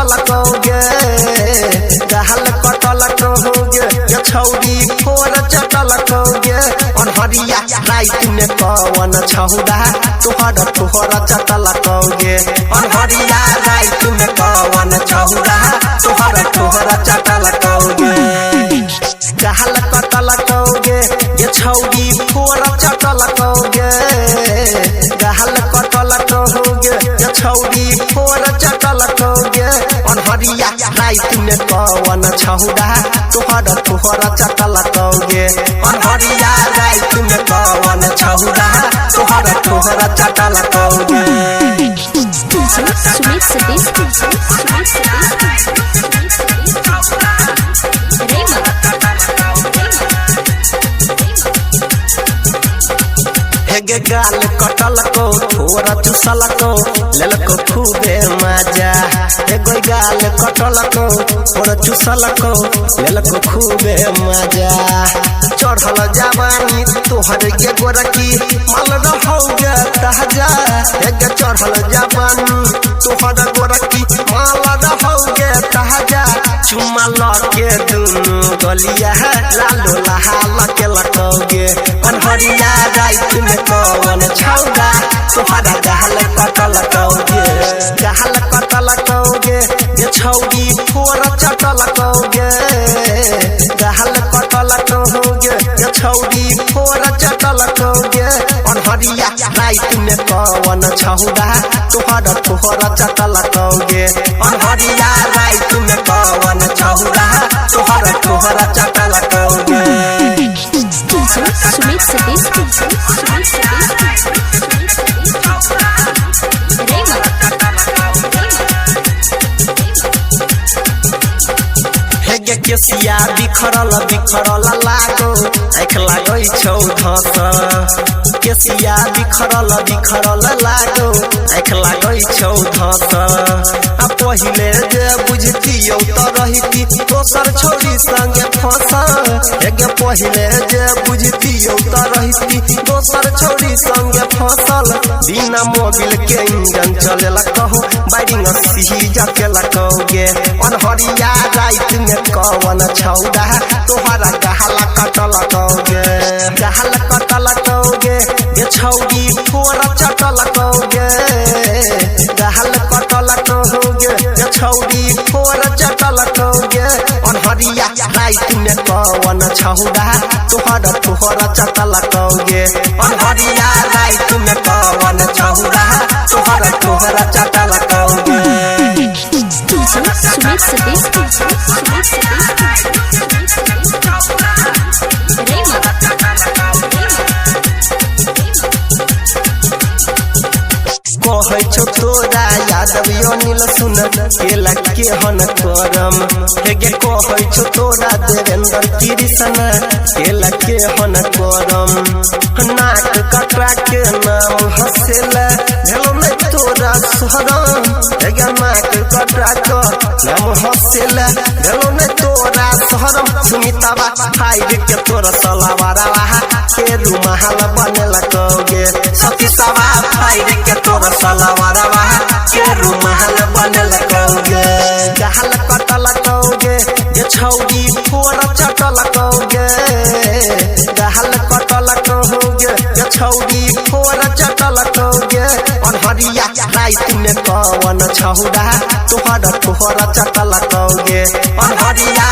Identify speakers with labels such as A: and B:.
A: चटल कौगे गहल कटल कहोगे ये छौरी फोर चटल कौगे अनहरिया रात में कवन छौरा तोहर चटल कौगे अनहरिया रात में कवन छौरा तोहर चटल कौगे गहल कटल कौगे ये छौरी फोर चटल कौगे गहल कटल कहोगे ये छौरी फोर चटल कौगे अनहरिया रात में कवन छौरा तोहर चटल कौगे अनहरिया रात में कवन छौरा तोहर चटल कौगे
B: सुमित सतीश
A: हेगे गाल कटल को थोड़ा चुसल को लेलको खूबे मजा हेगे गाल कटल को थोड़ा चुसल को लेलको खूबे मजा चढ़ल जवानी तोहर के गोरकी माल रहौगे ताजा हेगे चढ़ल जवानी तोहर गोरकी माल रहौगे ताजा चुमा लके दुनु गलिया लालो लहाल के लकोगे अनहरिया रात में कवन छौरा तोहरा गहल कटल कौगे ये छौरी फोर चटल कौगे गहल कटल कहोगे ये छौरी फोर चटल कौगे अनहरिया रात में कवन छौरा तोहर चटल कौगे अनहरिया रात में कवन छौरा तोहर चटल कौगे
B: सुमित सतीश
A: हेगे केसिया बिखरल लागो आँख लागै छौ धस केसिया बिखरल लागो आँख लागै छौ धस आ पहिले जे बुझतियौ त रहिती दोसर छौरी संगे फंस हेगे पहिले जे बुझतियौ त रहिती दोसर छौरी संगे फसल बिना मोबिल के इंजन चलेला कहो बाइडिंग सिही जकेला कहोगे अनहरिया रात में कवन छौरा तोहरा गहल कटल कौगे ये छौरी फोर चटल कौगे गहल कटल कहोगे ये छौरी फोर चटल कौगे अनहरिया रात में कवन छौरा तोहर चटल कौगे अनहरिया रात में कवन छौरा तोहर चटल कौगे
B: सुमित सतीश
A: कहै छौ तोरा यादव अनिल सुन केला के हन करम हेगे कहै छौ तोरा देवेंद्र कृष्ण केला के हन करम नाक कटरा के नाम हसेला भेलो नै तोरा सोहरम हेगे नाक कटरा के नाम हसेला भेलो नै तोरा सोहरम सुमितावा फाइल के तोरा सलावारा के रुमाल बनेला कौगे सतीसावा फाइल के तोरा सलावारा के रुमाल बनल कौगे गहल कटल कौगे ये छौरी फोर चटल कौगे गहल कटल कहोगे ये छौरी फोर चटल कौगे अनहरिया रात में कवन छौरा तोहर चटल कौगे अनहरिया